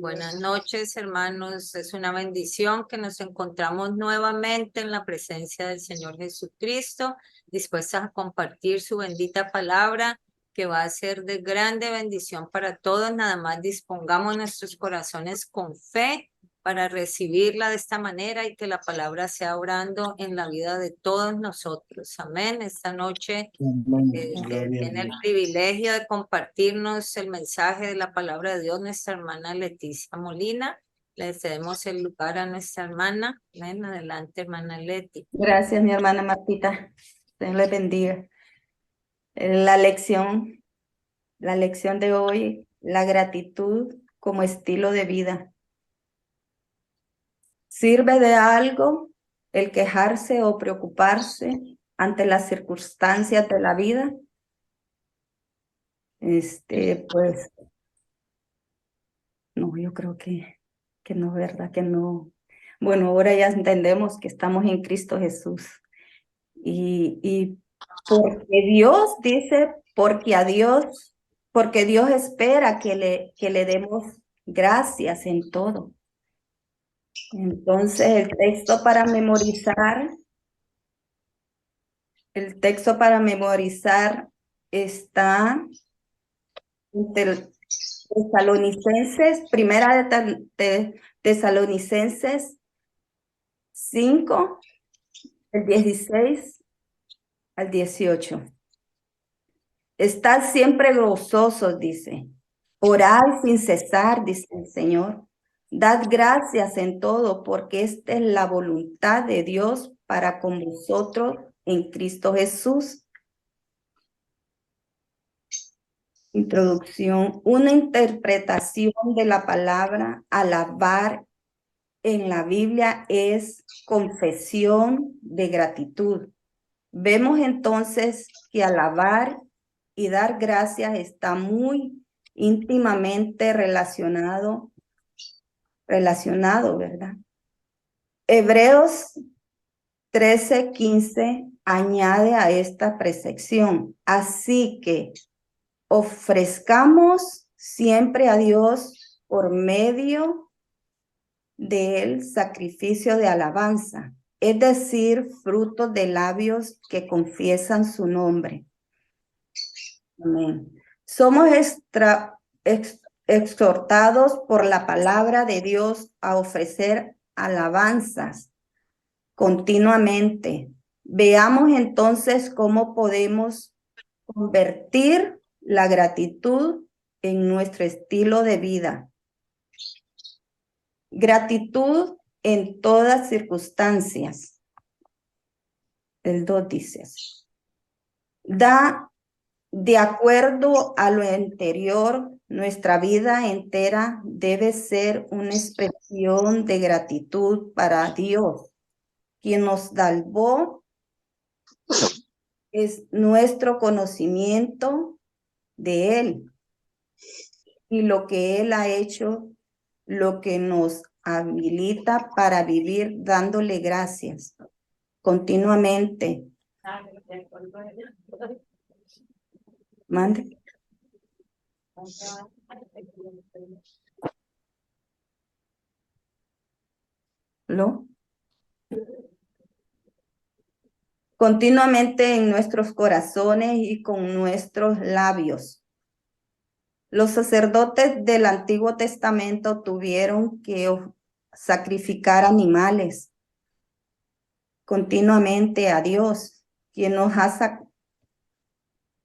Buenas noches, hermanos. Es una bendición que nos encontramos nuevamente en la presencia del Señor Jesucristo, dispuestas a compartir su bendita palabra, que va a ser de grande bendición para todos. Nada más dispongamos nuestros corazones con fe para recibirla de esta manera y que la palabra sea obrando en la vida de todos nosotros. Amén. Esta noche tiene el privilegio de compartirnos el mensaje de la palabra de Dios nuestra hermana Leticia Molina. Le cedemos el lugar a nuestra hermana. Ven adelante, hermana Leti. Gracias, mi hermana Martita. Dios les bendiga. La lección de hoy, la gratitud como estilo de vida. ¿Sirve de algo el quejarse o preocuparse ante las circunstancias de la vida? Pues, no, yo creo que no, ¿verdad? Que no. Bueno, ahora ya entendemos que estamos en Cristo Jesús. Y porque Dios dice, porque Dios espera que le demos gracias en todo. Entonces el texto para memorizar está en Tesalonicenses, primera de Tesalonicenses 5, el 16 al 18. Estad siempre gozosos, dice. Orad sin cesar, dice el Señor. Dad gracias en todo, porque esta es la voluntad de Dios para con vosotros en Cristo Jesús. Introducción. Una interpretación de la palabra alabar en la Biblia es confesión de gratitud. Vemos entonces que alabar y dar gracias está muy íntimamente relacionado, ¿verdad? Hebreos 13:15 añade a esta precepción. Así que ofrezcamos siempre a Dios por medio del sacrificio de alabanza, es decir, frutos de labios que confiesan su nombre. Amén. Somos exhortados por la palabra de Dios a ofrecer alabanzas continuamente. Veamos entonces cómo podemos convertir la gratitud en nuestro estilo de vida. Gratitud en todas circunstancias. El 2 dice así. De acuerdo a lo anterior, nuestra vida entera debe ser una expresión de gratitud para Dios, quien nos salvó. Es nuestro conocimiento de Él y lo que Él ha hecho, lo que nos habilita para vivir dándole gracias continuamente. Mande. ¿Lo? Continuamente en nuestros corazones y con nuestros labios. Los sacerdotes del Antiguo Testamento tuvieron que sacrificar animales continuamente a Dios, quien nos ha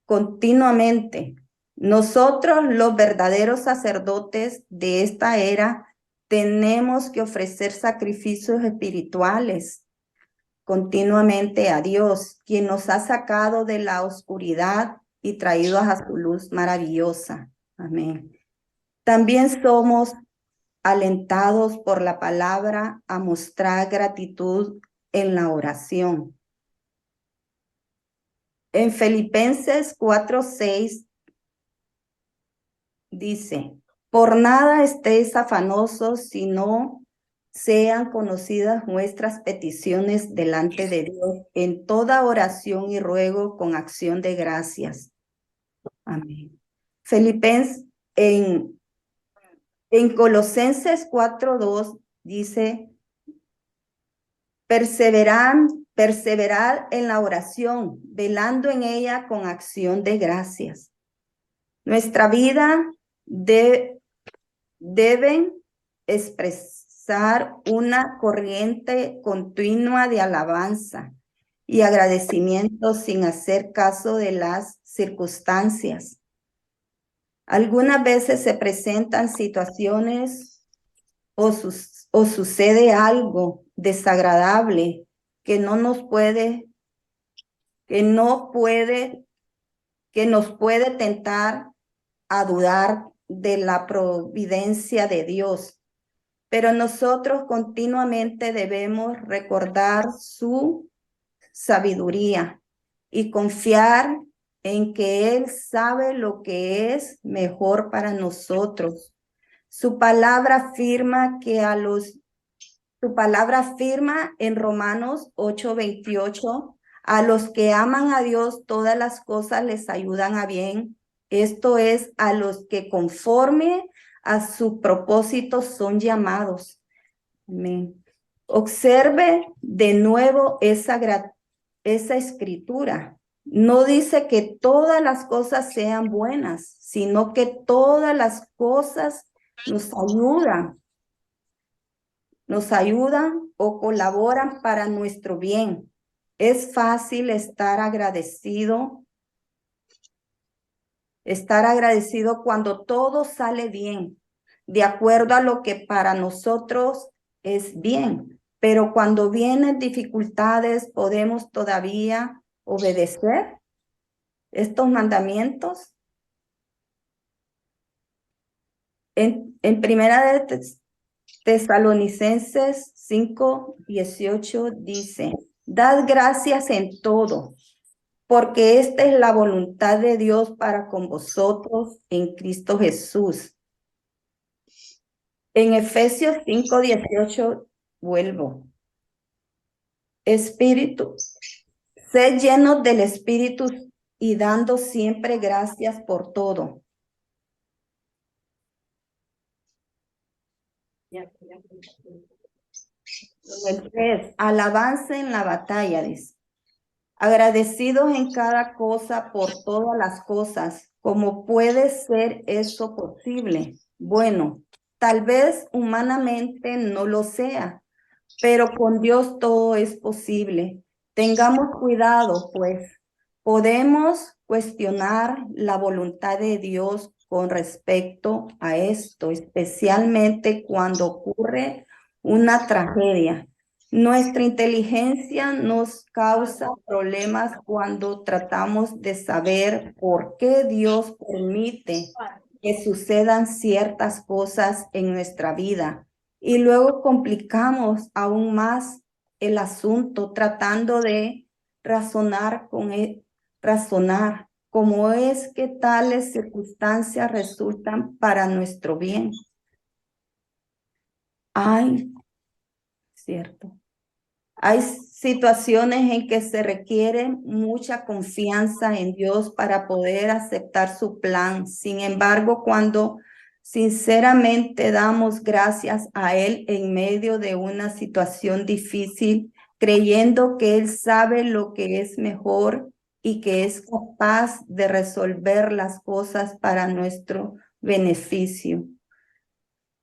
continuamente. Nosotros, los verdaderos sacerdotes de esta era, tenemos que ofrecer sacrificios espirituales continuamente a Dios, quien nos ha sacado de la oscuridad y traído a su luz maravillosa. Amén. También somos alentados por la palabra a mostrar gratitud en la oración. En Filipenses 4:6 dice, por nada estéis afanosos, sino sean conocidas nuestras peticiones delante de Dios en toda oración y ruego con acción de gracias. Amén. Filipenses en En Colosenses 4:2 dice, perseverad en la oración, velando en ella con acción de gracias. Nuestra vida deben expresar una corriente continua de alabanza y agradecimiento sin hacer caso de las circunstancias. Algunas veces se presentan situaciones o sucede algo desagradable que nos puede tentar a dudar de la providencia de Dios. Pero nosotros continuamente debemos recordar su sabiduría y confiar en que Él sabe lo que es mejor para nosotros. Su palabra afirma en Romanos 8:28, a los que aman a Dios todas las cosas les ayudan a bien. Esto es, a los que conforme a su propósito son llamados. Amén. Observe de nuevo esa escritura. No dice que todas las cosas sean buenas, sino que todas las cosas nos ayudan o colaboran para nuestro bien. Es fácil estar agradecido cuando todo sale bien, de acuerdo a lo que para nosotros es bien. Pero cuando vienen dificultades, ¿podemos todavía obedecer estos mandamientos? En Primera de Tesalonicenses 5:18 dice, dad gracias en todo, porque esta es la voluntad de Dios para con vosotros en Cristo Jesús. En Efesios 5:18 vuelvo. Espíritu, sed llenos del Espíritu y dando siempre gracias por todo. El 3, alabanza en la batalla, dice. Agradecidos en cada cosa por todas las cosas, como puede ser eso posible. Bueno, tal vez humanamente no lo sea, pero con Dios todo es posible. Tengamos cuidado, pues podemos cuestionar la voluntad de Dios con respecto a esto, especialmente cuando ocurre una tragedia. Nuestra inteligencia nos causa problemas cuando tratamos de saber por qué Dios permite que sucedan ciertas cosas en nuestra vida. Y luego complicamos aún más el asunto tratando de razonar cómo es que tales circunstancias resultan para nuestro bien. Cierto. Hay situaciones en que se requiere mucha confianza en Dios para poder aceptar su plan. Sin embargo, cuando sinceramente damos gracias a Él en medio de una situación difícil, creyendo que Él sabe lo que es mejor y que es capaz de resolver las cosas para nuestro beneficio.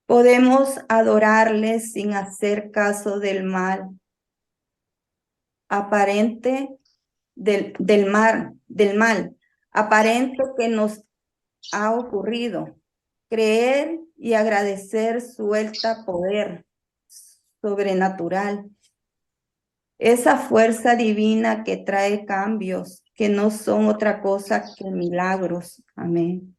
Podemos adorarle sin hacer caso del mal aparente del mal aparente que nos ha ocurrido. Creer y agradecer suelta poder sobrenatural. Esa fuerza divina que trae cambios que no son otra cosa que milagros. Amén.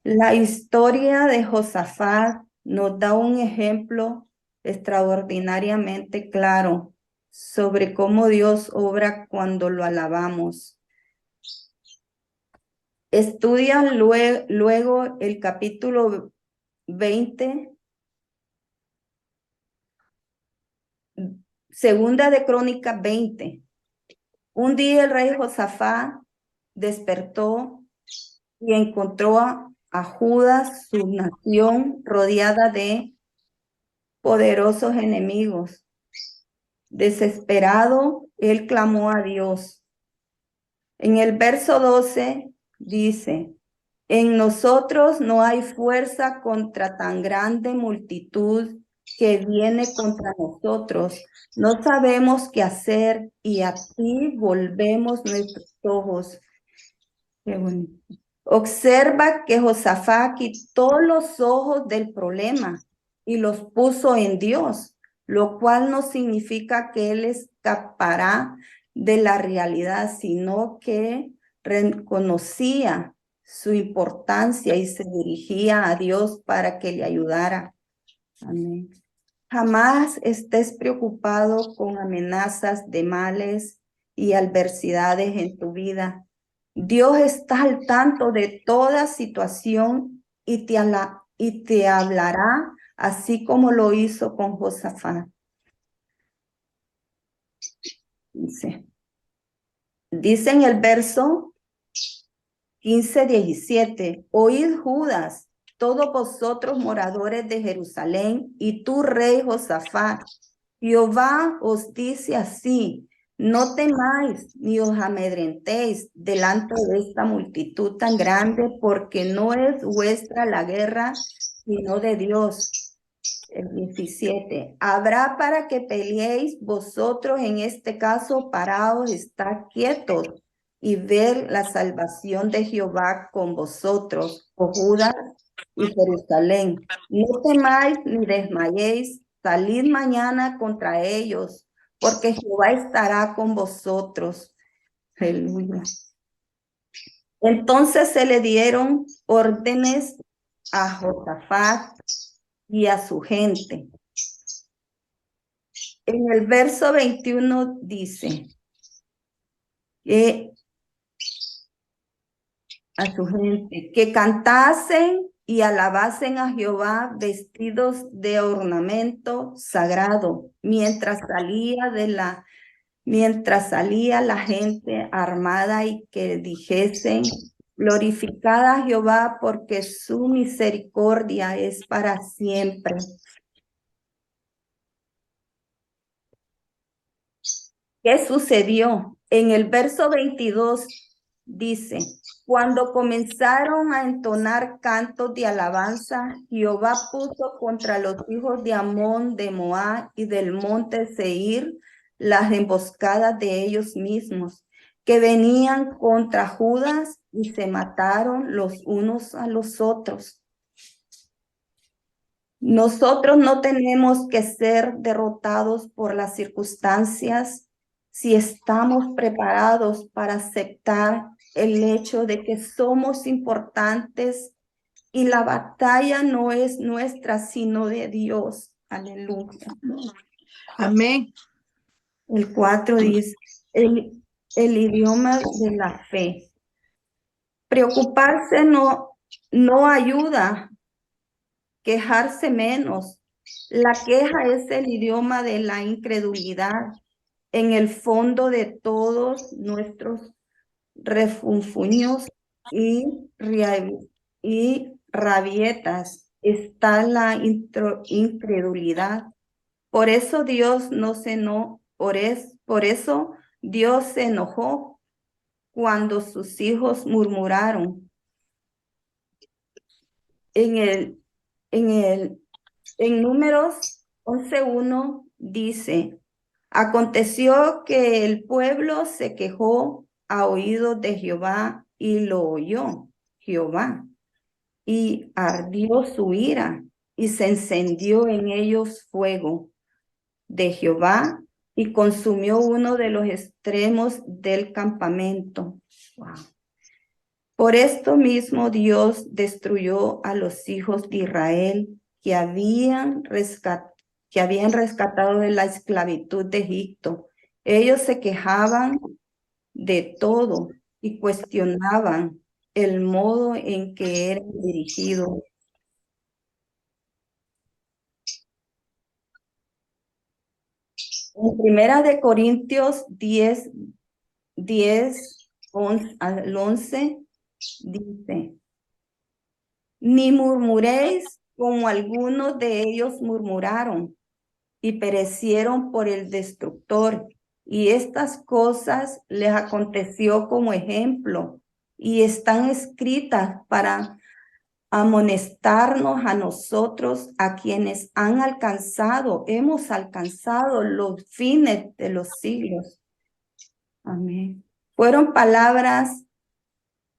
La historia de Josafat nos da un ejemplo extraordinariamente claro sobre cómo Dios obra cuando lo alabamos. Estudia luego el capítulo 20, Segunda de Crónicas 20. Un día el rey Josafat despertó y encontró a Judá, su nación, rodeada de poderosos enemigos. Desesperado, él clamó a Dios. En el verso 12 dice, en nosotros no hay fuerza contra tan grande multitud que viene contra nosotros. No sabemos qué hacer y a ti volvemos nuestros ojos. Qué bonito. Observa que Josafat quitó los ojos del problema y los puso en Dios, lo cual no significa que él escapará de la realidad, sino que reconocía su importancia y se dirigía a Dios para que le ayudara. Amén. Jamás estés preocupado con amenazas de males y adversidades en tu vida. Dios está al tanto de toda situación y te hablará así como lo hizo con Josafat. Dice en el verso 15-17, oíd Judas, todos vosotros moradores de Jerusalén, y tú, rey Josafat, Jehová os dice así, no temáis ni os amedrentéis delante de esta multitud tan grande, porque no es vuestra la guerra, sino de Dios. El 17, habrá para que peleéis vosotros en este caso parados, estar quietos y ver la salvación de Jehová con vosotros, oh Judá y Jerusalén. No temáis ni desmayéis, salid mañana contra ellos, porque Jehová estará con vosotros. Aleluya. Entonces se le dieron órdenes a Josafat y a su gente. En el verso 21 dice que a su gente, que cantasen y alabasen a Jehová vestidos de ornamento sagrado, mientras salía la gente armada, y que dijesen, glorificada a Jehová, porque su misericordia es para siempre. ¿Qué sucedió? En el verso 22 dice, cuando comenzaron a entonar cantos de alabanza, Jehová puso contra los hijos de Amón, de Moab y del monte Seir las emboscadas de ellos mismos, que venían contra Judas, y se mataron los unos a los otros. Nosotros no tenemos que ser derrotados por las circunstancias si estamos preparados para aceptar el hecho de que somos importantes y la batalla no es nuestra, sino de Dios. Aleluya. Amén. El 4 dice, el idioma de la fe. Preocuparse no ayuda, quejarse menos. La queja es el idioma de la incredulidad. En el fondo de todos nuestros refunfuños y rabietas está la incredulidad. Por eso Dios por eso Dios se enojó cuando sus hijos murmuraron. En Números 11:1 dice, aconteció que el pueblo se quejó a oídos de Jehová, y lo oyó Jehová, y ardió su ira, y se encendió en ellos fuego de Jehová, y consumió uno de los extremos del campamento. Wow. Por esto mismo Dios destruyó a los hijos de Israel que habían rescatado de la esclavitud de Egipto. Ellos se quejaban de todo y cuestionaban el modo en que eran dirigidos. En Primera de Corintios 10, 11 al 11 dice, ni murmuréis como algunos de ellos murmuraron y perecieron por el destructor. Y estas cosas les aconteció como ejemplo y están escritas para amonestarnos a nosotros, a quienes hemos alcanzado los fines de los siglos. Amén. Fueron palabras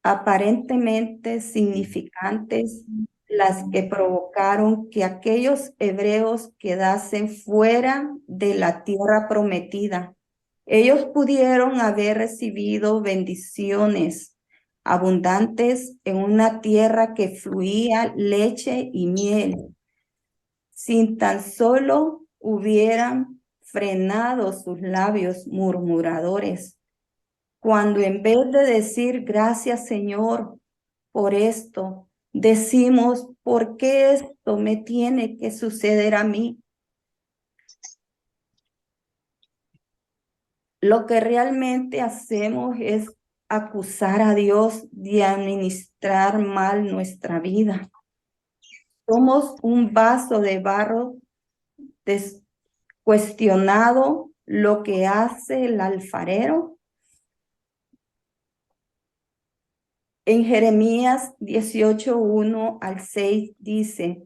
aparentemente significantes las que provocaron que aquellos hebreos quedasen fuera de la tierra prometida. Ellos pudieron haber recibido bendiciones abundantes en una tierra que fluía leche y miel, sin tan solo hubieran frenado sus labios murmuradores, cuando en vez de decir gracias Señor por esto, decimos ¿por qué esto me tiene que suceder a mí? Lo que realmente hacemos es acusar a Dios de administrar mal nuestra vida. Somos un vaso de barro cuestionado lo que hace el alfarero. En Jeremías 18:1 al 6 dice,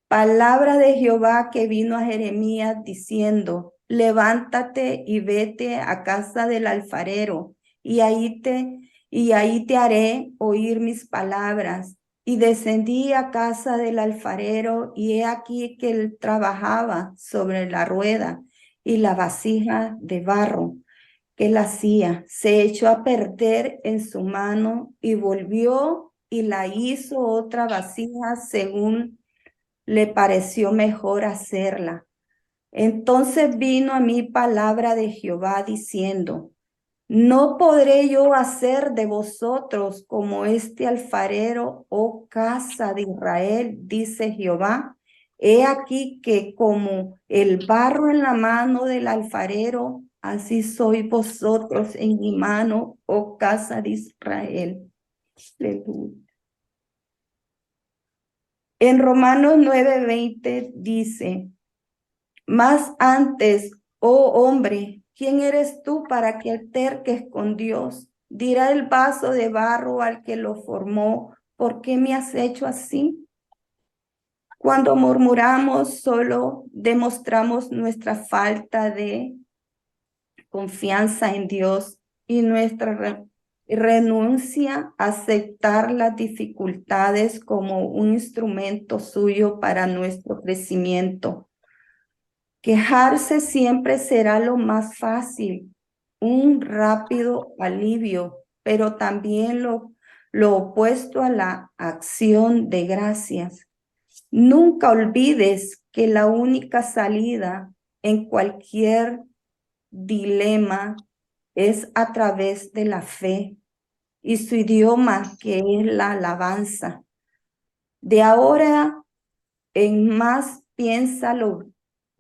palabra de Jehová que vino a Jeremías diciendo, levántate y vete a casa del alfarero, y ahí te haré oír mis palabras. Y descendí a casa del alfarero, y he aquí que él trabajaba sobre la rueda y la vasija de barro que él hacía, se echó a perder en su mano y volvió y la hizo otra vasija según le pareció mejor hacerla. Entonces vino a mí palabra de Jehová diciendo, no podré yo hacer de vosotros como este alfarero, oh casa de Israel, dice Jehová. He aquí que como el barro en la mano del alfarero, así sois vosotros en mi mano, oh casa de Israel. Aleluya. En Romanos 9:20 dice, mas antes, oh hombre, ¿quién eres tú para que alterques con Dios? Dirá el vaso de barro al que lo formó, ¿por qué me has hecho así? Cuando murmuramos, solo demostramos nuestra falta de confianza en Dios y nuestra renuncia a aceptar las dificultades como un instrumento suyo para nuestro crecimiento. Quejarse siempre será lo más fácil, un rápido alivio, pero también lo opuesto a la acción de gracias. Nunca olvides que la única salida en cualquier dilema es a través de la fe y su idioma, que es la alabanza. De ahora en más, piénsalo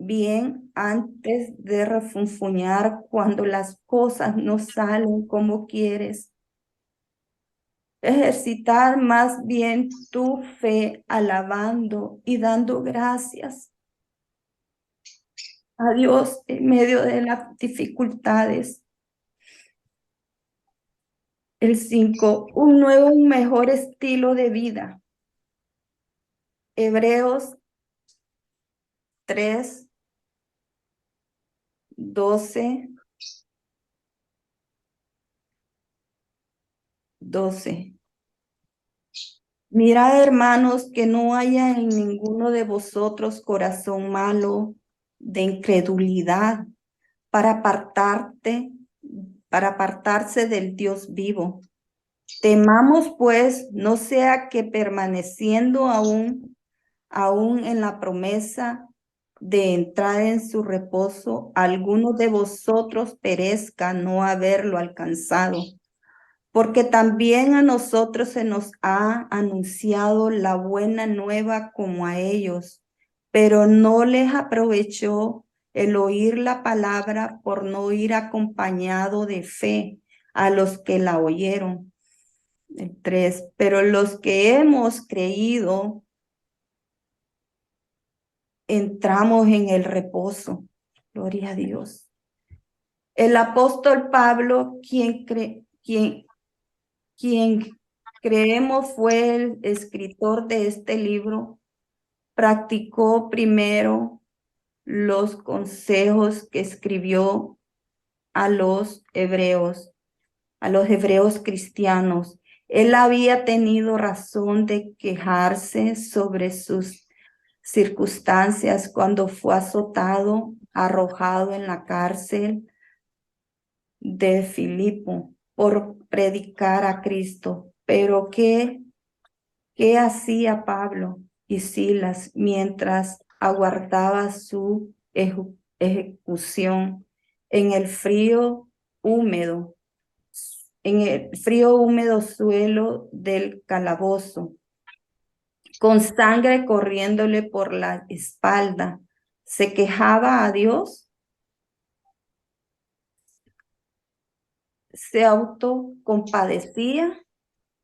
bien antes de refunfuñar cuando las cosas no salen como quieres. Ejercitar más bien tu fe alabando y dando gracias a Dios en medio de las dificultades. El 5, un nuevo, un mejor estilo de vida. Hebreos 3, 12. Mirad, hermanos, que no haya en ninguno de vosotros corazón malo de incredulidad para apartarse del Dios vivo. Temamos, pues, no sea que permaneciendo aún en la promesa de entrar en su reposo, alguno de vosotros perezca no haberlo alcanzado. Porque también a nosotros se nos ha anunciado la buena nueva como a ellos, pero no les aprovechó el oír la palabra por no ir acompañado de fe a los que la oyeron. El 3, pero los que hemos creído entramos en el reposo. Gloria a Dios. El apóstol Pablo, quien creemos fue el escritor de este libro, practicó primero los consejos que escribió a los hebreos cristianos. Él había tenido razón de quejarse sobre sus circunstancias cuando fue azotado, arrojado en la cárcel de Filipo por predicar a Cristo. Pero ¿qué hacía Pablo y Silas mientras aguardaba su ejecución en el frío húmedo suelo del calabozo, con sangre corriéndole por la espalda? ¿Se quejaba a Dios? ¿Se autocompadecía?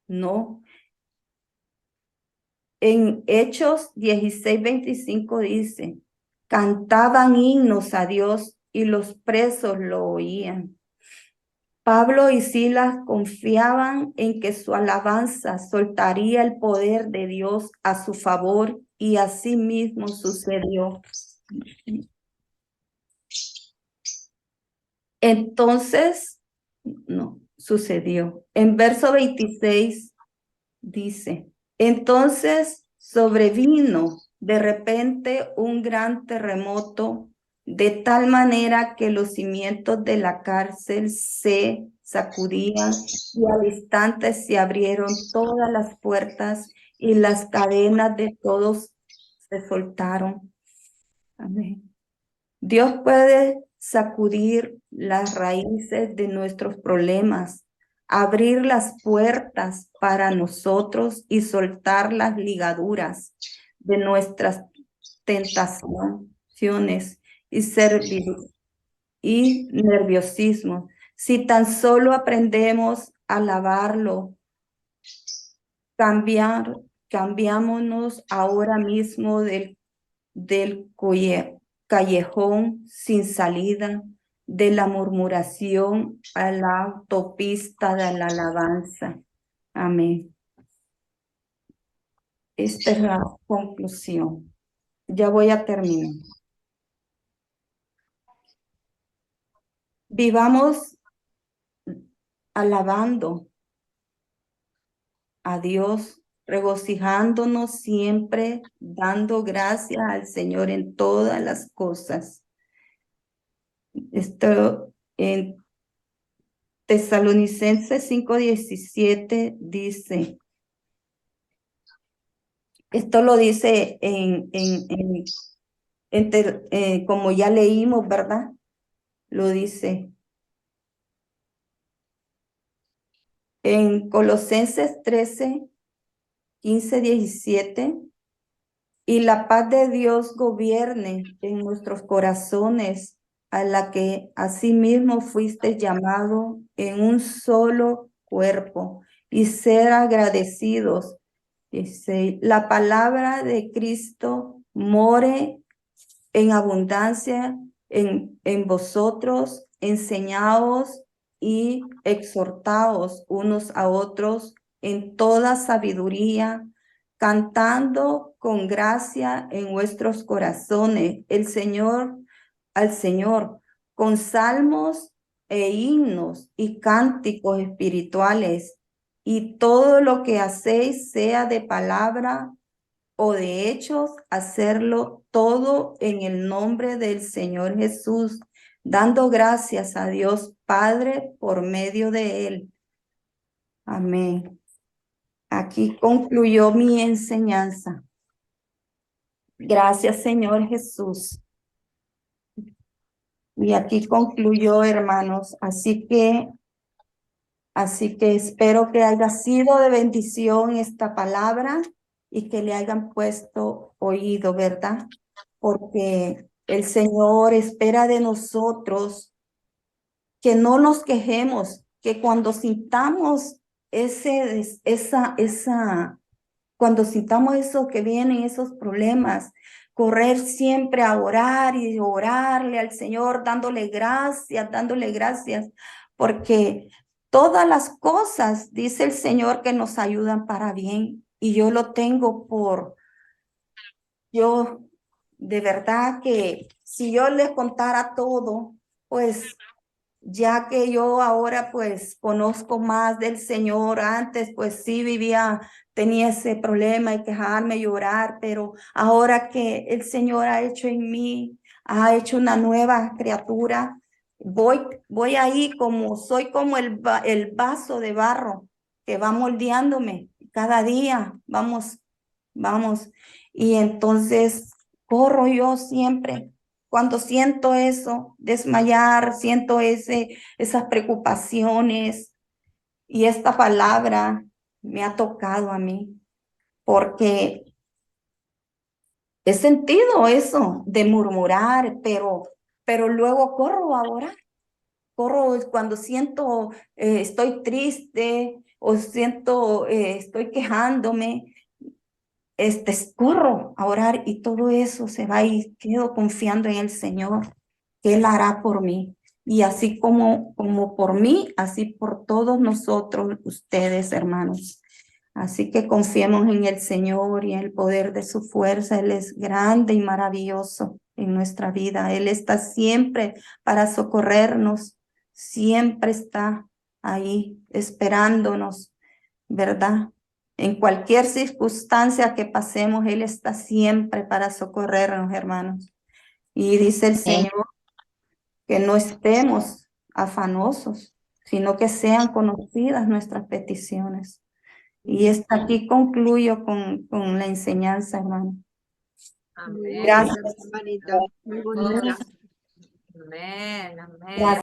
No. En Hechos 16:25 dice, cantaban himnos a Dios y los presos lo oían. Pablo y Silas confiaban en que su alabanza soltaría el poder de Dios a su favor, y así mismo sucedió. Entonces, no, sucedió. En verso 26 dice, entonces sobrevino de repente un gran terremoto, de tal manera que los cimientos de la cárcel se sacudían y al instante se abrieron todas las puertas y las cadenas de todos se soltaron. Amén. Dios puede sacudir las raíces de nuestros problemas, abrir las puertas para nosotros y soltar las ligaduras de nuestras tentaciones y nerviosismo. Si tan solo aprendemos a lavarlo, cambiámonos ahora mismo del callejón sin salida, de la murmuración a la autopista de la alabanza. Amén. Esta es la conclusión. Ya voy a terminar. Vivamos alabando a Dios, regocijándonos siempre, dando gracias al Señor en todas las cosas. Esto en Tesalonicenses 5:17 dice, esto lo dice como ya leímos, ¿verdad? Lo dice en Colosenses 13:15-17, y la paz de Dios gobierne en nuestros corazones, a la que asimismo fuiste llamado en un solo cuerpo, y ser agradecidos. Dice, la palabra de Cristo more en abundancia en vosotros, enseñaos y exhortaos unos a otros en toda sabiduría, cantando con gracia en vuestros corazones al Señor, con salmos e himnos y cánticos espirituales, y todo lo que hacéis, sea de palabra o de hechos, hacerlo todo en el nombre del Señor Jesús, dando gracias a Dios Padre por medio de él. Amén. Aquí concluyó mi enseñanza. Gracias, Señor Jesús. Y aquí concluyó, hermanos. Así que espero que haya sido de bendición esta palabra y que le hayan puesto oído, ¿verdad? Porque el Señor espera de nosotros que no nos quejemos, que cuando sintamos cuando sintamos eso que vienen, esos problemas, correr siempre a orar y orarle al Señor, dándole gracias, porque todas las cosas, dice el Señor, que nos ayudan para bien. Y yo lo tengo yo de verdad que si yo les contara todo, pues ya que yo ahora pues conozco más del Señor, antes pues sí tenía ese problema de quejarme, llorar, pero ahora que el Señor ha hecho en mí, ha hecho una nueva criatura, voy ahí soy como el vaso de barro que va moldeándome cada día, vamos, y entonces corro yo siempre. Cuando siento eso, desmayar, siento esas preocupaciones, y esta palabra me ha tocado a mí, porque he sentido eso de murmurar, pero luego corro a orar. Corro cuando siento, estoy triste o siento, estoy quejándome, corro a orar y todo eso se va y quedo confiando en el Señor, que Él hará por mí. Y así como por mí, así por todos nosotros, ustedes, hermanos. Así que confiemos en el Señor y en el poder de su fuerza. Él es grande y maravilloso en nuestra vida. Él está siempre para socorrernos. Siempre está ahí esperándonos, ¿verdad? En cualquier circunstancia que pasemos, Él está siempre para socorrernos, hermanos. Y dice el Señor que no estemos afanosos, sino que sean conocidas nuestras peticiones. Y hasta aquí concluyo con la enseñanza, hermano. Amén. Gracias. Hermanita. Muy bonita. Amén, amén. Gracias.